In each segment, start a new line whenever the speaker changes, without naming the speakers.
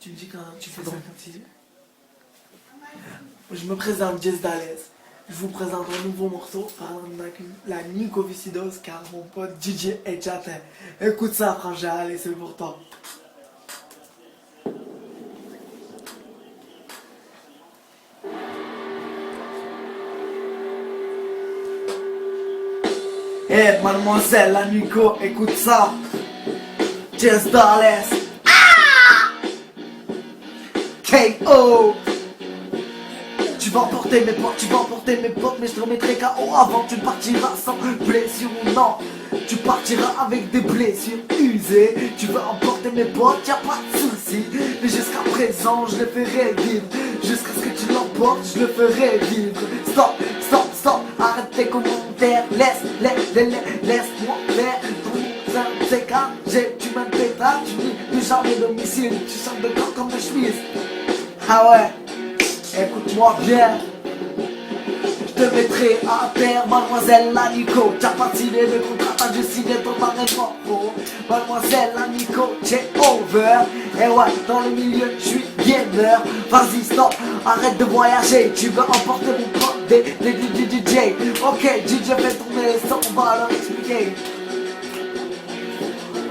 Tu me dis quand tu fais ça quand tu... Je me présente Jess Dales. Je vous présente un nouveau morceau parlant de la Nicoviscidose car mon pote DJ est chatin. Écoute ça frangin, allez c'est pour toi. Eh mademoiselle la Nico, écoute ça. Jess Dales. K.O. Tu vas emporter mes potes, mais je te remettrai KO avant. Tu partiras sans blessure ou non. Tu partiras avec des blessures usées. Tu vas emporter mes potes, y'a pas de soucis. Mais jusqu'à présent, je le ferai vivre. Jusqu'à ce que tu l'emportes, je le ferai vivre. Stop, stop, stop, arrête tes commentaires. Laisse-moi faire. C'est quand tu m'intégras, tu dis que jamais domicile. Tu sens de corps comme une chemise. Ah ouais. Écoute-moi bien, je te mettrai à terre, mademoiselle la Nico. T'as pas signé le contrat, t'as juste signé ton arrêtement. Oh, mademoiselle la Nico, c'est over. Et ouais, dans le milieu, je suis gamer. Vas-y, stop, arrête de voyager. Tu veux emporter mon pote des DJ. Ok, DJ fait tourner les sons, on va leur expliquer.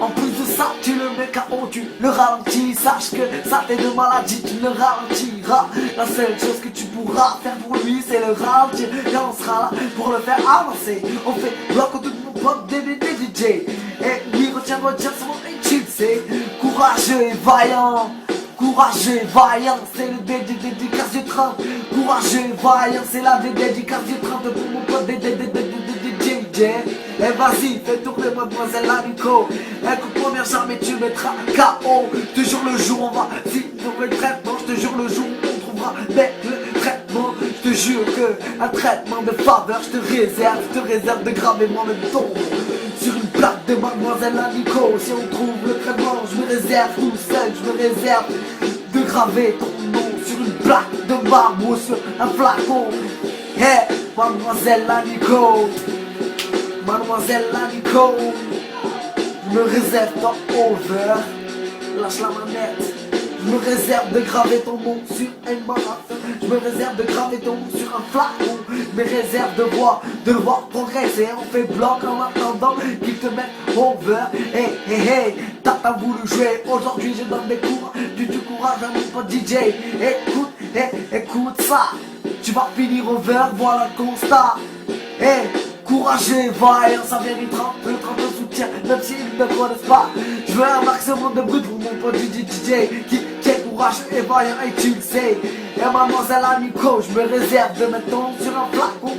En plus de ça, tu le mets KO, tu le ralentis. Sache que ça fait de maladie, tu le ralentiras. La seule chose que tu pourras faire pour lui, c'est le ralentir. Et on sera là pour le faire avancer. On fait bloc autour de mon pote des DJ. Et lui, retiens son nom et tu le sais. Courageux et vaillant. Courageux et vaillant, c'est le dédicace du 30. Courageux et vaillant, c'est la dédicace du 30 pour mon pote des DJ. Et vas-y, fais tourner mademoiselle la Nico. Écoute, première jamais tu mettras KO. Toujours le jour on va sur le traitement. Je te jure le jour où on trouvera le traitement. Je te jure que un traitement de faveur je te réserve de graver moi-même ton nom sur une plaque de mademoiselle la Nico. Si on trouve le traitement, je me réserve tout seul. Je me réserve de graver ton nom sur une plaque de marbre ou sur un flacon. Hey, mademoiselle la Nico. Mademoiselle la Nico, je me réserve ton over. Lâche la manette. Je me réserve de graver ton nom sur une marque. Je me réserve de graver ton nom sur un flacon. Je me réserve de le voir progresser. On fait bloc en attendant qu'ils te mettent over. Hey, t'as voulu jouer. Aujourd'hui je donne des cours. Du courage à mon pote DJ. Écoute ça. Tu vas finir over, voilà le constat. Hey, courageux et vaillant, ça mérite un peu de soutien, même s'ils ne me connaissent pas. Je veux un maximum de bruit pour mon pote DJ qui est courageux et vaillant et tu le sais. Et mademoiselle la Nico, je me réserve de mettre ton nom sur un flacon.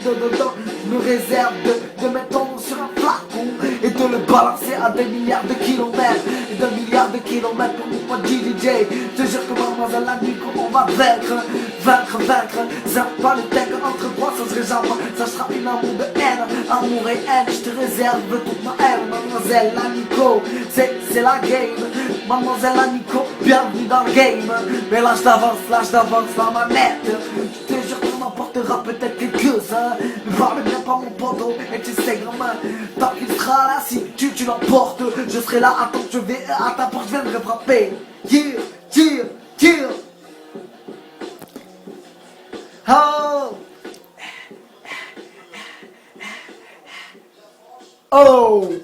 Je me réserve de mettre ton nom sur un flacon et de le balancer à des milliards de kilomètres. Et de milliards de kilomètres pour mon pote DJ. Je te jure que mademoiselle la Nico, on va vaincre. Ça pas le tech entre toi, ça serait jamais. Ça sera une amour de haine, amour et haine. Je te réserve toute ma haine, mademoiselle la Nico. C'est la game, mademoiselle la Nico, bienvenue dans le game. Mais lâche d'avance la manette. Je te jure qu'on emportera peut-être quelques-uns. Ne parle bien pas mon poteau et tu sais grand-main. Tant qu'il sera là, si tu l'emportes, je serai là, attends, je vais à ta porte, je viendrai frapper. Yeah. Oh!